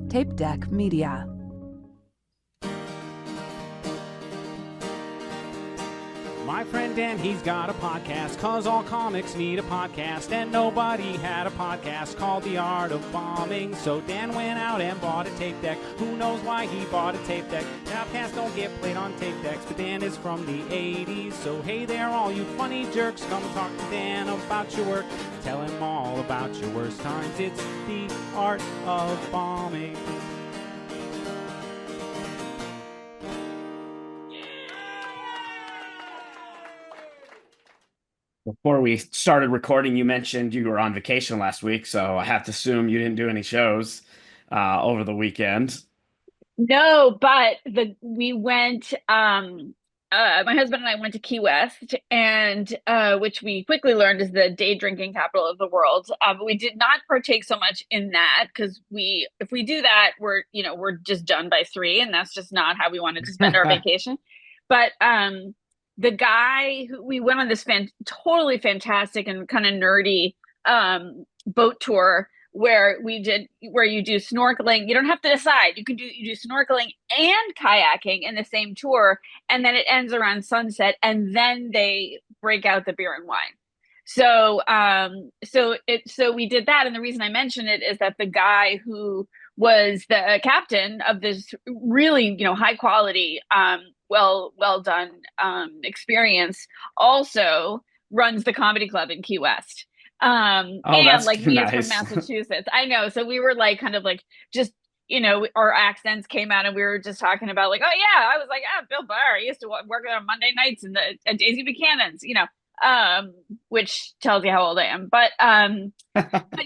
Tape Deck Media. My friend Dan, he's got a podcast, 'cause all comics need a podcast, and nobody had a podcast called The Art of Bombing. So Dan went out and bought a tape deck. Who knows why he bought a tape deck? Podcasts don't get played on tape decks, but Dan is from the 80s. So hey there, all you funny jerks, come talk to Dan about your work. Tell him all about your worst times. It's The Art of Bombing. Before we started recording, you mentioned you were on vacation last week, so I have to assume you didn't do any shows over the weekend. No, but we went my husband and I went to Key West, and which we quickly learned is the day drinking capital of the world. But we did not partake so much in that, because if we do that, we're just done by 3, and that's just not how we wanted to spend our vacation. But the guy who we went on this totally fantastic and kind of nerdy boat tour where you do snorkeling. You don't have to decide. You do snorkeling and kayaking in the same tour, and then it ends around sunset, and then they break out the beer and wine. So we did that, and the reason I mention it is that the guy who was the captain of this really high quality well done experience also runs the comedy club in Key West. And that's like me, nice. from Massachusetts. I know. So we were like kind of like just our accents came out, and we were just talking about like, oh yeah, I was like, Bill Burr. I used to work on Monday nights at Daisy Buchanan's, which tells you how old I am. But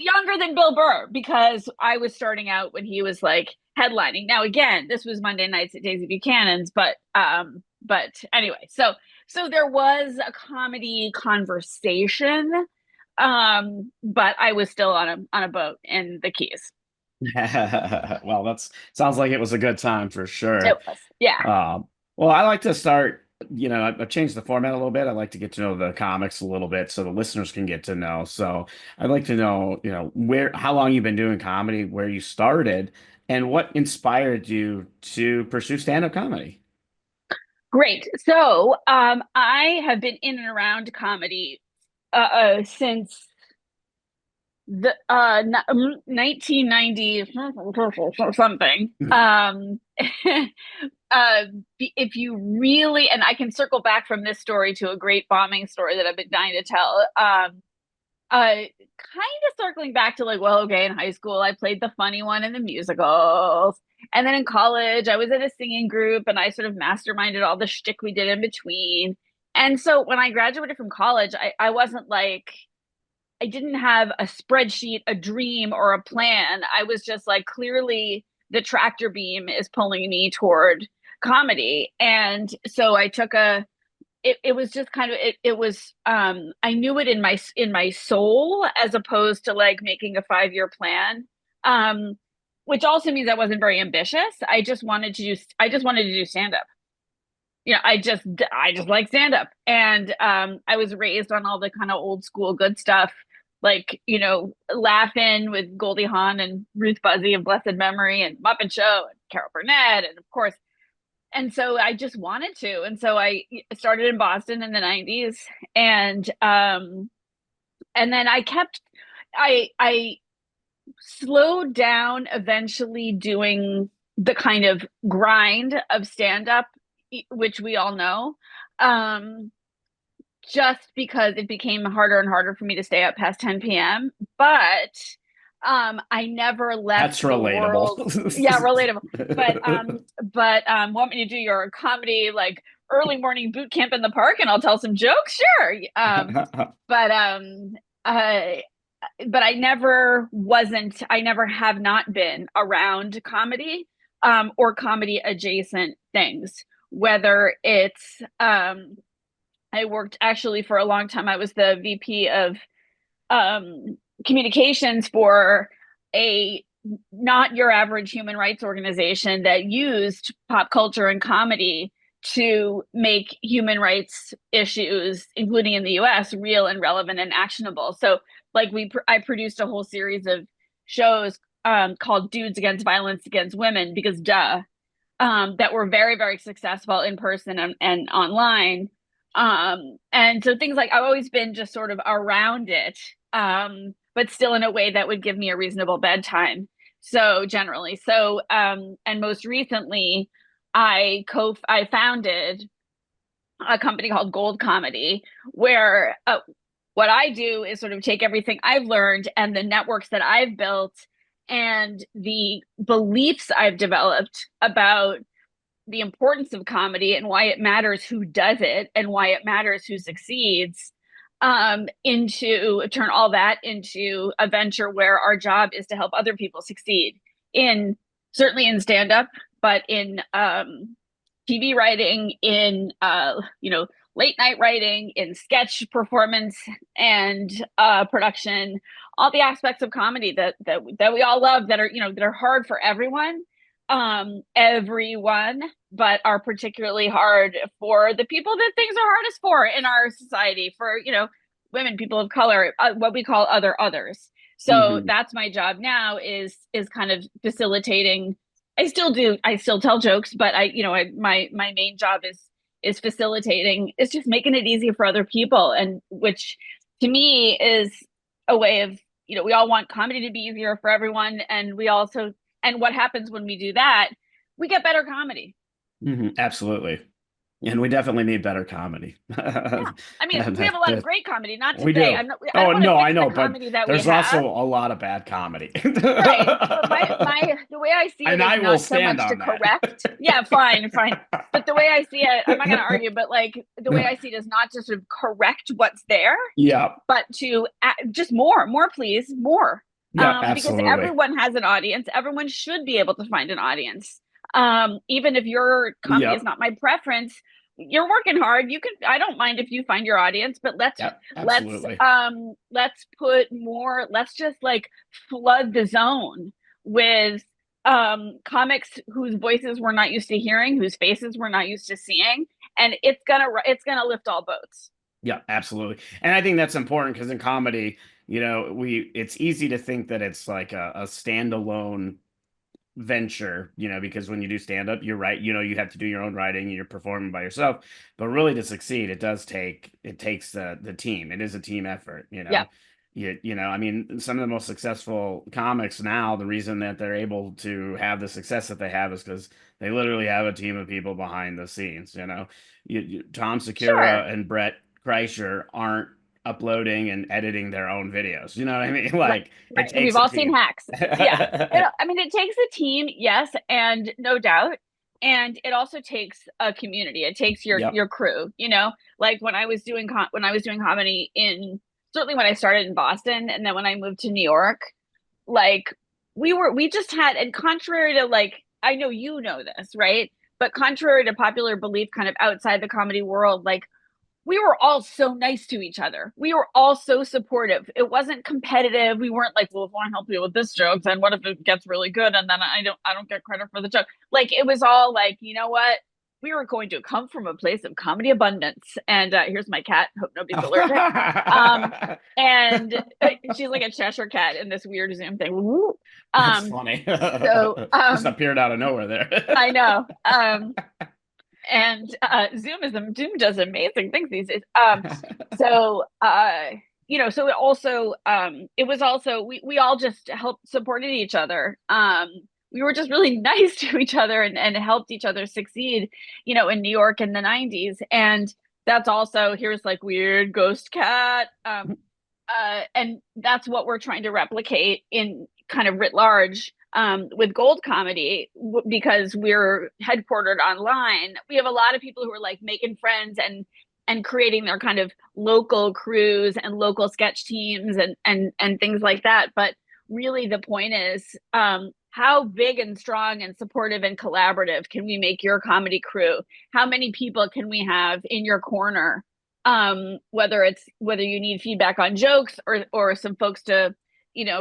younger than Bill Burr, because I was starting out when he was like headlining. Now again, this was Monday nights at Daisy Buchanan's, but anyway, so there was a comedy conversation, but I was still on a boat in the Keys. Well, sounds like it was a good time for sure. It was, yeah. Well, I like to start, I've changed the format a little bit. I like to get to know the comics a little bit so the listeners can get to know. So I'd like to know, how long you've been doing comedy, where you started, and what inspired you to pursue stand-up comedy. Great. So I have been in and around comedy since the 1990 something. If you really, and I can circle back from this story to a great bombing story that I've been dying to tell. Kind of circling back to like, well, okay, in high school I played the funny one in the musicals, and then in college I was in a singing group, and I sort of masterminded all the shtick we did in between. And so when I graduated from college, I wasn't like, I didn't have a spreadsheet, a dream, or a plan. I was just like, clearly the tractor beam is pulling me toward comedy. And so I took it was just kind of, it was, I knew it in my soul, as opposed to like making a 5-year plan. Which also means I wasn't very ambitious. I just wanted to do stand up. I just like stand up. And I was raised on all the kind of old school good stuff, like, Laughing with Goldie Hawn and Ruth Buzzy of blessed memory, and Muppet Show and Carol Burnett, and of course. And so I just wanted to. And so I started in Boston in the 90s. And then I slowed down eventually doing the kind of grind of stand-up, which we all know, just because it became harder and harder for me to stay up past 10 p.m. But I never left. That's relatable. World. Yeah, relatable. But want me to do your comedy like early morning boot camp in the park, and I'll tell some jokes? Sure. But I never have not been around comedy, or comedy adjacent things, whether it's, I worked actually for a long time. I was the VP of communications for a not your average human rights organization that used pop culture and comedy to make human rights issues, including in the US, real and relevant and actionable. So like I produced a whole series of shows called Dudes Against Violence Against Women, because that were very, very successful in person and online. And so things like, I've always been just sort of around it, but still in a way that would give me a reasonable bedtime. So generally, and most recently, I founded a company called Gold Comedy, where what I do is sort of take everything I've learned and the networks that I've built and the beliefs I've developed about the importance of comedy and why it matters who does it and why it matters who succeeds, into turn all that into a venture where our job is to help other people succeed in, certainly in stand-up, but in TV writing, in late night writing, in sketch performance and production, all the aspects of comedy that we all love, that are hard for everyone, but are particularly hard for the people that things are hardest for in our society, for women, people of color, what we call others. So that's my job now, is kind of facilitating. I still tell jokes, but my main job is facilitating, is just making it easy for other people, and which to me is a way of, we all want comedy to be easier for everyone, and what happens when we do that, we get better comedy. Absolutely. And we definitely need better comedy. Yeah. I mean, we have a lot of great comedy, not to we say, do. I don't No, want to I know, the but comedy that there's we have. also a lot of bad comedy. Right. But the way I see it and is I not will so stand much on to that. correct. Yeah, fine. But the way I see it, I'm not going to argue, but like the way I see it is not to sort of correct what's there. Yeah. But to just more, please, more. Yeah, absolutely. Because everyone has an audience. Everyone should be able to find an audience. Even if your comedy is not my preference, you're working hard. I don't mind if you find your audience, but let's put more, let's just like flood the zone with comics whose voices we're not used to hearing, whose faces we're not used to seeing, and it's gonna lift all boats. Yeah, absolutely. And I think that's important, because in comedy, it's easy to think that it's like a standalone venture, because when you do stand up, you're right, you have to do your own writing, you're performing by yourself, but really to succeed, it takes the team. It is a team effort. Yeah. I mean, some of the most successful comics now, the reason that they're able to have the success that they have is because they literally have a team of people behind the scenes. Tom Segura and Brett Kreischer aren't uploading and editing their own videos. You know what I mean? Like, right. We've all seen hacks. Yeah. I mean, it takes a team, yes, and no doubt. And it also takes a community. It takes your crew, like when I was doing comedy certainly when I started in Boston, and then when I moved to New York, like we just had, and contrary to, like, I know you know this, right? But contrary to popular belief, kind of outside the comedy world, like, we were all so nice to each other. We were all so supportive. It wasn't competitive. We weren't like, well, if I want to help you with this joke, then what if it gets really good and then I don't get credit for the joke? Like, it was all like, you know what? We were going to come from a place of comedy abundance. And here's my cat. Hope nobody's allergic. And she's like a Cheshire cat in this weird Zoom thing. Woo. That's funny. So just appeared out of nowhere there. I know. And Zoom does amazing things these days. So it also it was also, we all just helped supported each other. We were just really nice to each other and helped each other succeed, in New York in the 90s. And that's also, here's like weird ghost cat. And that's what we're trying to replicate in kind of writ large. With Gold Comedy, because we're headquartered online, we have a lot of people who are like making friends and creating their kind of local crews and local sketch teams and things like that. But really the point is, how big and strong and supportive and collaborative can we make your comedy crew? How many people can we have in your corner? Whether you need feedback on jokes or some folks to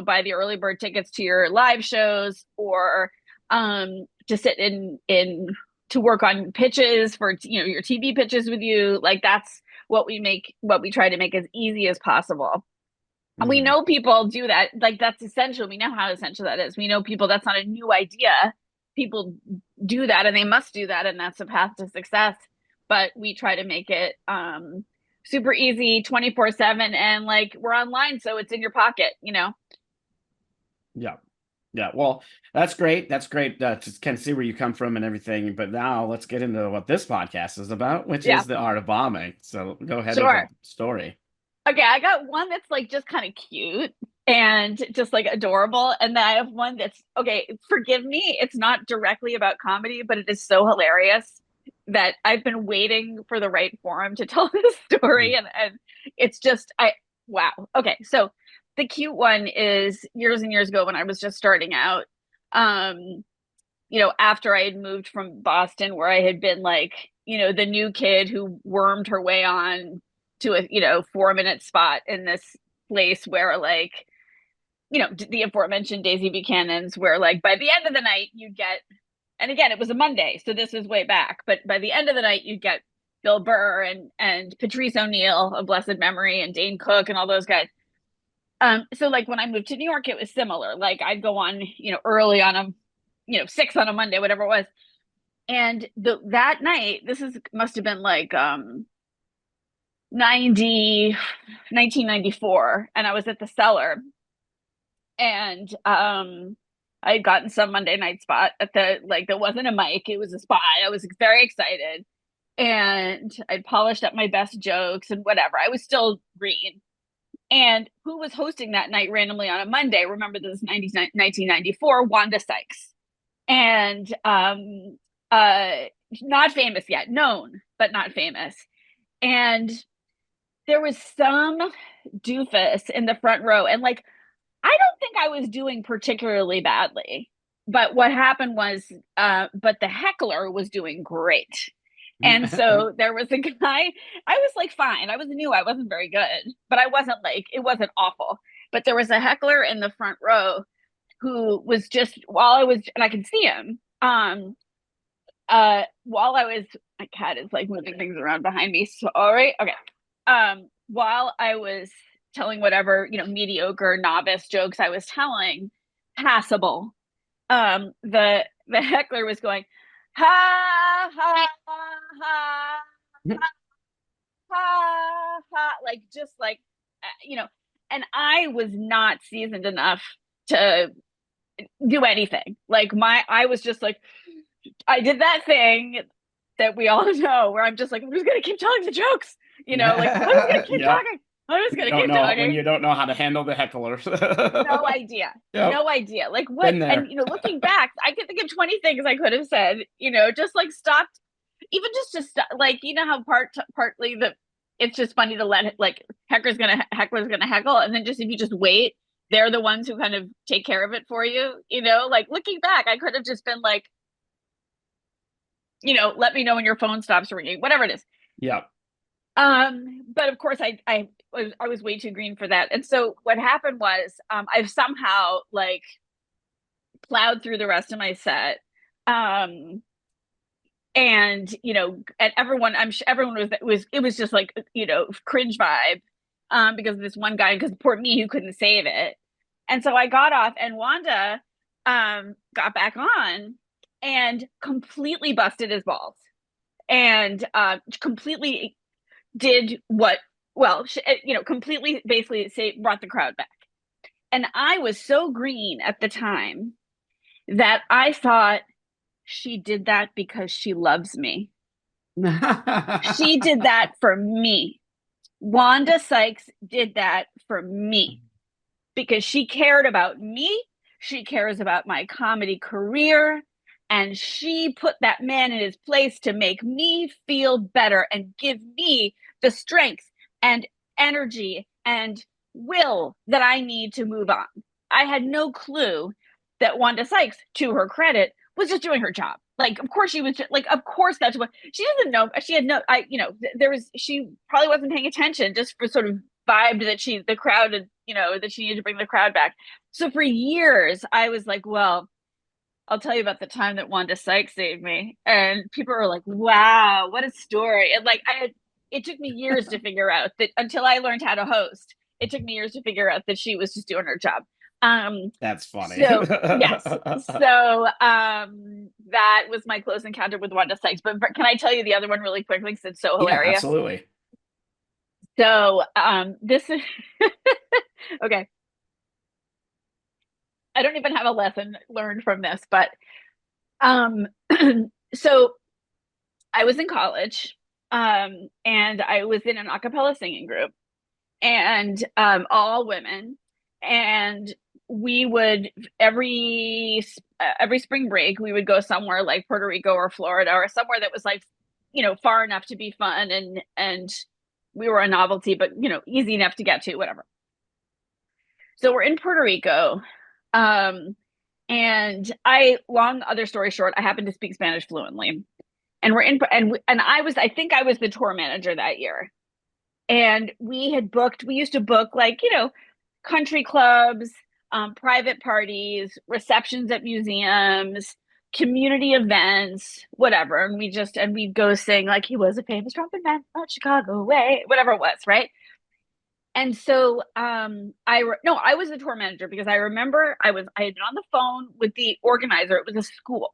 buy the early bird tickets to your live shows, or to sit to work on pitches for your TV pitches with you. Like, that's what we try to make as easy as possible. And we Mhm. know people do that. Like that's essential. We know how essential that is. We know people, that's not a new idea. People do that and they must do that. And that's a path to success. But we try to make it super easy 24/7. And like we're online, so it's in your pocket, you know? Yeah. Yeah. Well, that's great. That's great. Just can see where you come from and everything. But now let's get into what this podcast is about, which Yeah, is the art of bombing. So go ahead with a sure. story. Okay, I got one that's like just kind of cute and just like adorable. And then I have one that's okay, forgive me, it's not directly about comedy, but it is so hilarious that I've been waiting for the right forum to tell this story. And it's just I wow. Okay, so the cute one is years and years ago when I was just starting out. Um, after I had moved from Boston, where I had been like, the new kid who wormed her way on to a, 4-minute spot in this place where, like, the aforementioned Daisy Buchanan's, where, like, by the end of the night, you'd get, and again, it was a Monday, so this was way back, but by the end of the night, you'd get Bill Burr and Patrice O'Neill of blessed memory and Dane Cook and all those guys. So like when I moved to New York, it was similar. Like I'd go on, early on a 6 on a Monday, whatever it was. And that night, this is must have been like 1994, and I was at the Cellar, and I had gotten some Monday night spot at the like there wasn't a mic, it was a spot. I was very excited, and I'd polished up my best jokes and whatever. I was still green. And who was hosting that night randomly on a Monday? Remember this 1994, Wanda Sykes. And not famous yet, known, but not famous. And there was some doofus in the front row. And like, I don't think I was doing particularly badly. But what happened was, but the heckler was doing great. And so there was a guy, I was like, fine. I was new. I wasn't very good, but I wasn't like, it wasn't awful. But there was a heckler in the front row who was just, while I was, and I could see him, while I was, my cat is like moving things around behind me. So, all right. Okay. While I was telling whatever, mediocre novice jokes I was telling, passable, the heckler was going, ha, ha, ha, ha, ha, like, just like, and I was not seasoned enough to do anything. Like, I was just like, I did that thing that we all know where I'm just like, I'm just gonna keep telling the jokes, like I'm just gonna keep Yep. talking. I'm just You gonna don't keep know when talking. you don't know how to handle the hecklers. No idea. Yep. No idea. Like what? Been And there. looking back, I could think of 20 things I could have said. Just like stopped, even just to stop. Like how partly that it's just funny to let it, like heckler's gonna heckle, and then just if you just wait, they're the ones who kind of take care of it for you. Like looking back, I could have just been like, let me know when your phone stops ringing, whatever it is. Yep. But of course I was way too green for that. And so what happened was I've somehow like plowed through the rest of my set. And and everyone, I'm sure everyone it was just like, cringe vibe. Because of this one guy, because poor me who couldn't save it. And so I got off and Wanda got back on and completely busted his balls and completely did what completely basically brought the crowd back. And I was so green at the time that I thought she did that because she loves me. She did that for me. Wanda Sykes did that for me because she cared about me. She cares about my comedy career. And she put that man in his place to make me feel better and give me the strength and energy and will that I need to move on. I had no clue that Wanda Sykes, to her credit, was just doing her job. Like, of course she was just, like, of course that's what she doesn't know. She had no, there was, she probably wasn't paying attention, just for sort of vibed that the crowd had, that she needed to bring the crowd back. So for years, I was like, well, I'll tell you about the time that Wanda Sykes saved me. And people were like, wow, what a story. And like, it took me years to figure out that until I learned how to host. It took me years to figure out that she was just doing her job. That's funny. So yes. So that was my close encounter with Wanda Sykes. But can I tell you the other one really quickly because it's so Yeah, hilarious? absolutely. So this is okay. I don't even have a lesson learned from this, but so I was in college, and I was in an a cappella singing group, and all women, and we would every spring break we would go somewhere like Puerto Rico or Florida or somewhere that was like, far enough to be fun, and we were a novelty, but easy enough to get to, whatever. So we're in Puerto Rico. And long other story short, I happen to speak Spanish fluently. And we're in, and I think I was the tour manager that year. And we used to book like, country clubs, private parties, receptions at museums, community events, whatever. And we'd go sing like He Was a Famous Trumpet Man on Chicago Way, whatever it was, right? And so I was the tour manager because I remember I had been on the phone with the organizer. It was a school.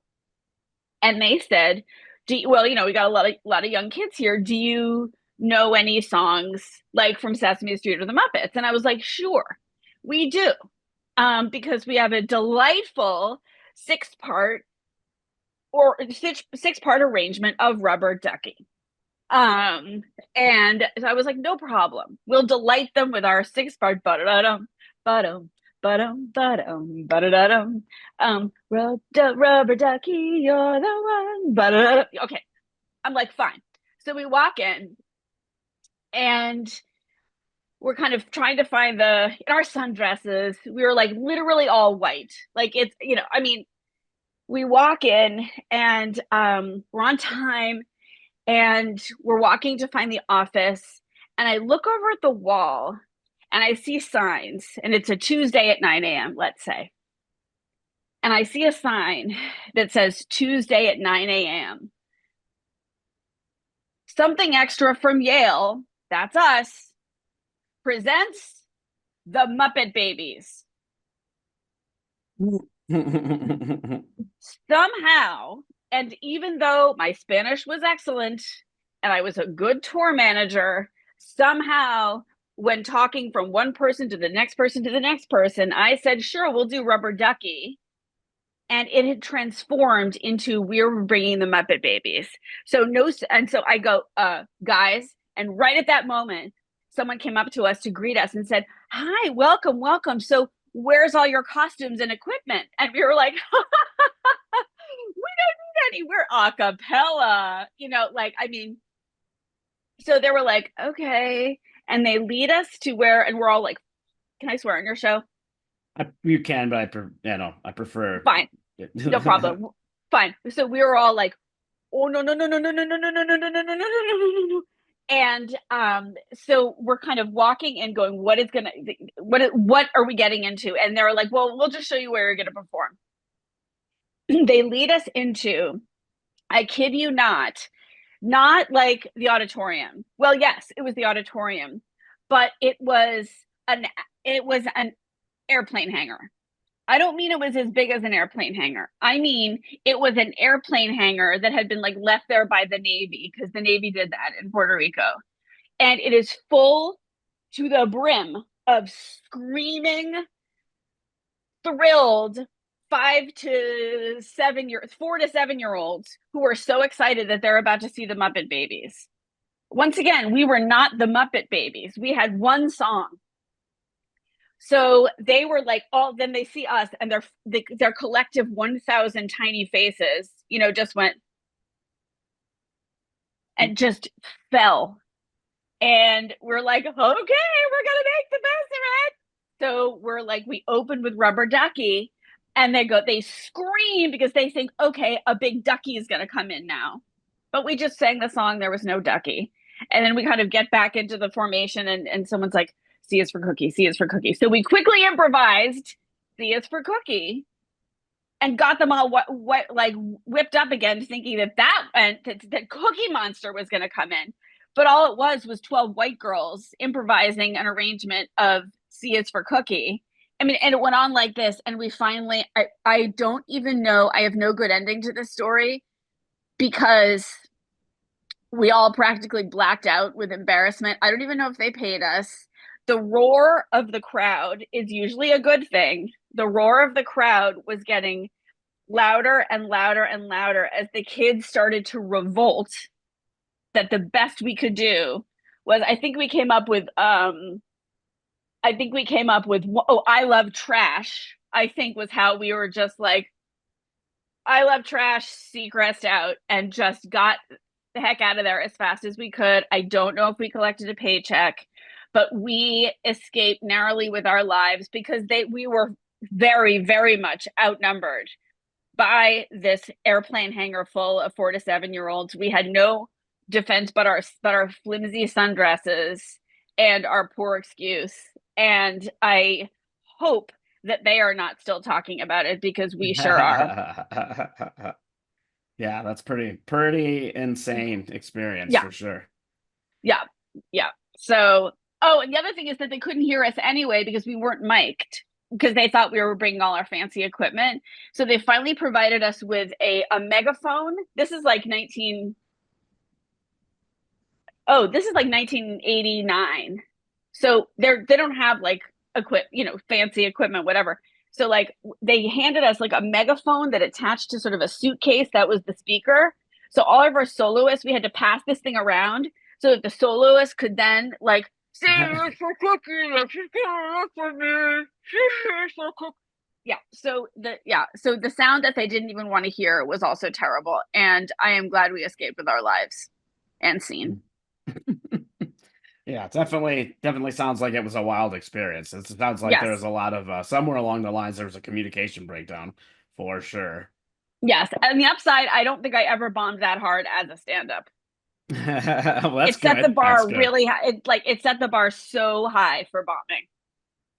And they said, we got a lot of young kids here. Do you know any songs like from Sesame Street or the Muppets? And I was like, sure, we do. Because we have a delightful six-part arrangement of Rubber Ducky. And so I was like, no problem. We'll delight them with our six-part ba-da-dum, ba-dum, ba-dum, ba-dum, ba-da-dum. Rubber ducky, you're the one. Ba-da-dum. Okay. I'm like, fine. So we walk in and we're kind of trying to find in our sundresses, we were like literally all white. Like it's, we walk in and we're on time. And we're walking to find the office. And I look over at the wall and I see signs. And it's a Tuesday at 9 a.m., let's say. And I see a sign that says Tuesday at 9 a.m. Something Extra from Yale, that's us, presents the Muppet Babies. Somehow, and even though my Spanish was excellent and I was a good tour manager, somehow when talking from one person to the next person to the next person, I said, sure, we'll do Rubber Ducky. And it had transformed into we're bringing the Muppet Babies. So I go, guys, and right at that moment, someone came up to us to greet us and said, hi, welcome, welcome. So where's all your costumes and equipment? And we were like, we don't need any, we're a cappella, so they were like, okay. And they lead us to where, and we're all like, can I swear on your show? You can, but I prefer. Fine. No problem. Fine. So we were all like, oh, no. And so we're kind of walking and going, what are we getting into? And they're like, well, we'll just show you where you're going to perform. They lead us into, I kid you not like the auditorium. Well, yes, it was the auditorium, but it was an airplane hangar. I don't mean it was as big as an airplane hangar. I mean, it was an airplane hangar that had been like left there by the Navy because the Navy did that in Puerto Rico. And it is full to the brim of screaming, thrilled 4 to 7 year olds who are so excited that they're about to see the Muppet Babies. Once again, we were not the Muppet Babies. We had one song. So they were like, then they see us and their collective 1,000 tiny faces, just went and just fell. And we're like, okay, we're going to make the best of it. So we're like, we opened with Rubber Ducky. And they scream because they think, okay, a big ducky is going to come in now. But we just sang the song. There was no ducky. And then we kind of get back into the formation and someone's like, C is for cookie, C is for cookie. So we quickly improvised C is for cookie and got them all whipped up again, thinking that Cookie Monster was going to come in. but all it was 12 white girls improvising an arrangement of C is for cookie. I mean, and it went on like this, and we finally, I don't even know, I have no good ending to this story because we all practically blacked out with embarrassment. I don't even know if they paid us. The roar of the crowd is usually a good thing. The roar of the crowd was getting louder and louder and louder as the kids started to revolt. That the best we could do was, I think we came up with oh, I love trash, I think was how we were just like, I love trash, Seacrest out, and just got the heck out of there as fast as we could. I don't know if we collected a paycheck, but we escaped narrowly with our lives because we were very, very much outnumbered by this airplane hangar full of 4 to 7-year-olds. We had no defense but our flimsy sundresses and our poor excuse. And I hope that they are not still talking about it because we sure are. Yeah, that's pretty insane experience Yeah, for sure. yeah, yeah. So, oh, and the other thing is that they couldn't hear us anyway because we weren't mic'd because they thought we were bringing all our fancy equipment. So they finally provided us with a megaphone. This is like 1989. So they don't have like fancy equipment, whatever. So like they handed us like a megaphone that attached to sort of a suitcase that was the speaker. So all of our soloists, we had to pass this thing around so that the soloist could then like sing for cookie, for me, for cookie. So the sound that they didn't even want to hear was also terrible. And I am glad we escaped with our lives and scene. Yeah, definitely sounds like it was a wild experience. It sounds like there was Yes. a lot of somewhere along the lines there was a communication breakdown for sure. Yes. And the upside, I don't think I ever bombed that hard as a stand-up. Well, that's It set the good. That's bar good. really high. It set the bar so high for bombing.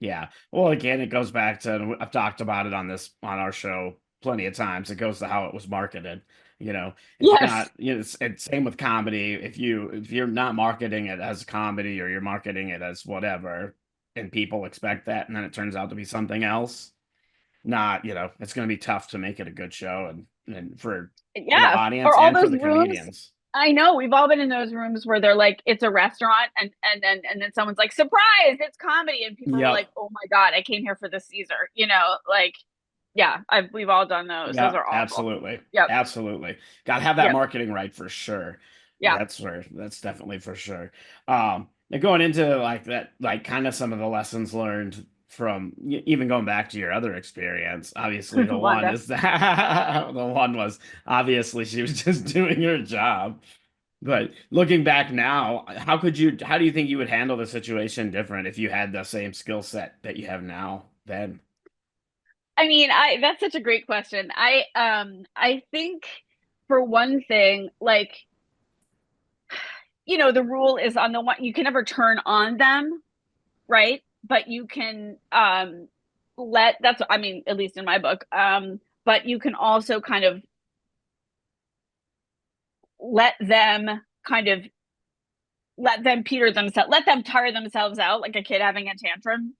Yeah. Well, again, it goes back to I've talked about it on our show plenty of times. It goes to how it was marketed. If you're Yes. not, it's same with comedy. If you're not marketing it as comedy or you're marketing it as whatever, and people expect that, and then it turns out to be something else, not, it's going to be tough to make it a good show and for the Yeah. Or audience all and for those the rooms. comedians. I know we've all been in those rooms where they're like, it's a restaurant and then someone's like, surprise, it's comedy. And people are Yep. like, oh my God, I came here for the Caesar. Like, yeah, we've all done those. Those Yep. are awful. Absolutely. Yep. Absolutely. Got to have that Yep. marketing right for sure. Yeah. That's definitely for sure. Now going into like that, like kind of some of the lessons learned from even going back to your other experience. Obviously, the one Wanda. is that the one was obviously she was just doing her job. But looking back now, how do you think you would handle the situation different if you had the same skill set that you have now then? I mean, that's such a great question. I think for one thing, like, the rule is on the one you can never turn on them, right? But you can that's I mean, at least in my book, but you can also kind of let them kind of let them tire themselves out like a kid having a tantrum.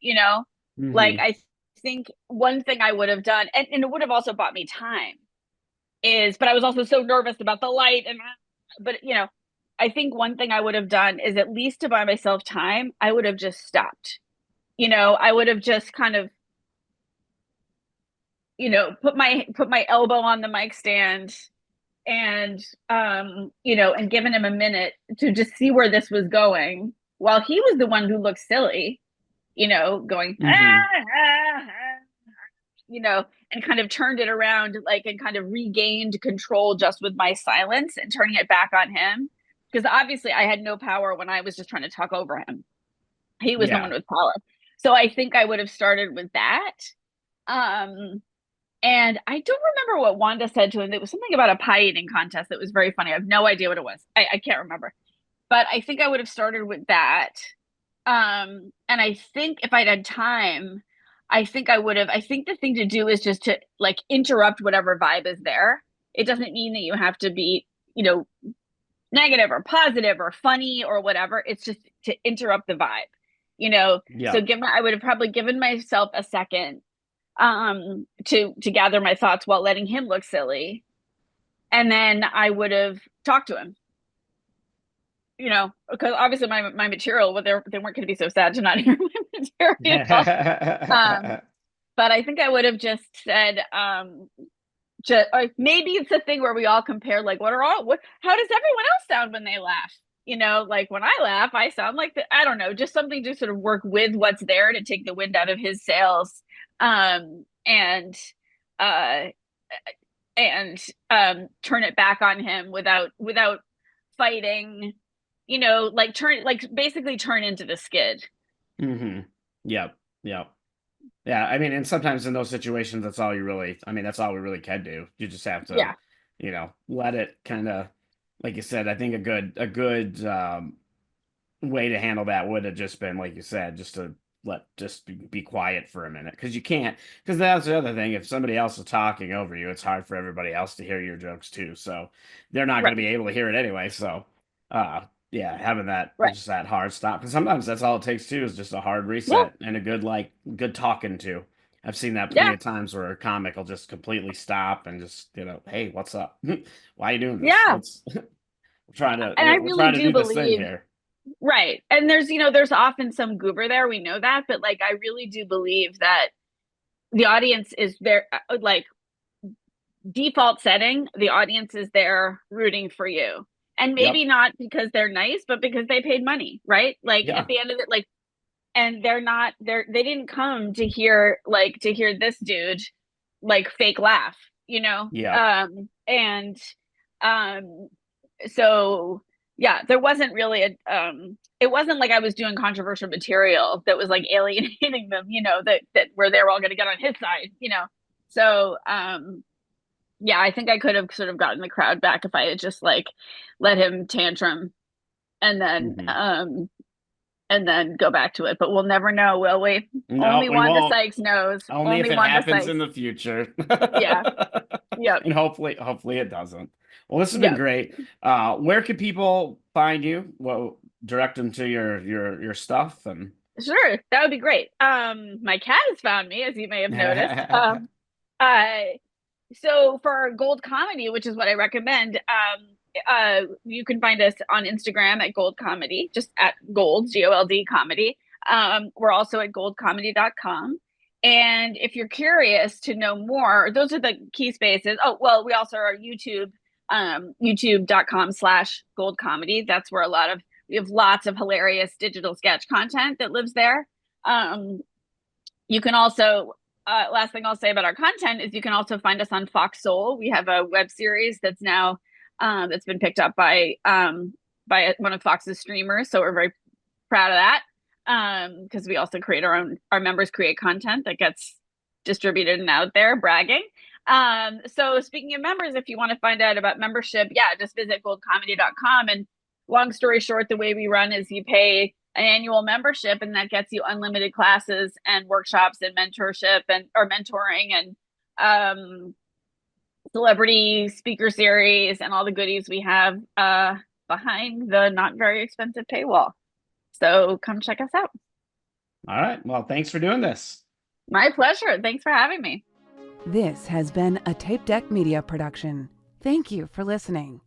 Like Hmm. I think one thing I would have done, and it would have also bought me time, but I was also so nervous about the light but I think one thing I would have done is at least to buy myself time, I would have just stopped. I would have just kind of, put my elbow on the mic stand and and given him a minute to just see where this was going while he was the one who looked silly, going Hmm. and kind of turned it around, like, and kind of regained control just with my silence and turning it back on him. Because obviously I had no power when I was just trying to talk over him. He was the one Yeah. with power. So I think I would have started with that. Um, and I don't remember what Wanda said to him. It was something about a pie eating contest that was very funny. I have no idea what it was. I can't remember. But I think I would have started with that. And I think if I'd had time, I think the thing to do is just to like interrupt whatever vibe is there. It doesn't mean that you have to be, you know, negative or positive or funny or whatever. It's just to interrupt the vibe, you know? Yeah. So I would have probably given myself a second to gather my thoughts while letting him look silly. And then I would have talked to him, you know, because obviously my material, they weren't going to be so sad to not hear my material. But I think I would have just said, maybe it's a thing where we all compare, like, how does everyone else sound when they laugh? You know, like when I laugh, I sound like I don't know, just something to sort of work with what's there to take the wind out of his sails. And turn it back on him without fighting, you know, basically turn into the skid. Mm-hmm. Yep. Yep. Yeah. I mean, and sometimes in those situations, that's all we really can do. You just have to, you know, let it kind of, like you said, I think a good way to handle that would have just been, like you said, just to be quiet for a minute, because that's the other thing. If somebody else is talking over you, it's hard for everybody else to hear your jokes too. So they're not going to be able to hear it anyway. So, yeah, having that just that hard stop, because sometimes that's all it takes too, is just a hard reset and a good talking to. I've seen that plenty of times where a comic will just completely stop and just, you know, hey, what's up? Why are you doing this? Yeah. We're trying to do this thing here. Right. And there's often some goober there. We know that. But like, I really do believe that the audience is there, like default setting, the audience is there rooting for you. And maybe not because they're nice, but because they paid money, right? Like at the end of it, like, and they didn't come to hear this dude like fake laugh, you know? So yeah, there wasn't really it wasn't like I was doing controversial material that was like alienating them, you know, that where they were all going to get on his side, you know. So yeah, I think I could have sort of gotten the crowd back if I had just like let him tantrum and then go back to it. But we'll never know, will we? No, only Wanda Sykes knows. Only if it Wanda happens Sykes. in the future. Yeah. Yep. And hopefully it doesn't. Well, this has been great. Where can people find you? Well, direct them to your stuff. And sure, that would be great. My cat has found me, as you may have noticed. So for Gold Comedy, which is what I recommend, you can find us on Instagram at Gold Comedy, just at Gold, G-O-L-D Comedy. We're also at goldcomedy.com. And if you're curious to know more, those are the key spaces. Oh, well, we also are YouTube, youtube.com/Gold Comedy. That's where we have lots of hilarious digital sketch content that lives there. You can also, last thing I'll say about our content is you can also find us on Fox Soul. We have a web series that's now that's been picked up by one of Fox's streamers. So we're very proud of that, because we also create our members create content that gets distributed and out there, bragging. So speaking of members, if you want to find out about membership, just visit goldcomedy.com. And long story short, the way we run is you pay an annual membership, and that gets you unlimited classes and workshops and mentorship or mentoring and celebrity speaker series and all the goodies we have behind the not very expensive paywall. So come check us out. All right. Well, thanks for doing this. My pleasure. Thanks for having me. This has been a Tape Deck Media production. Thank you for listening.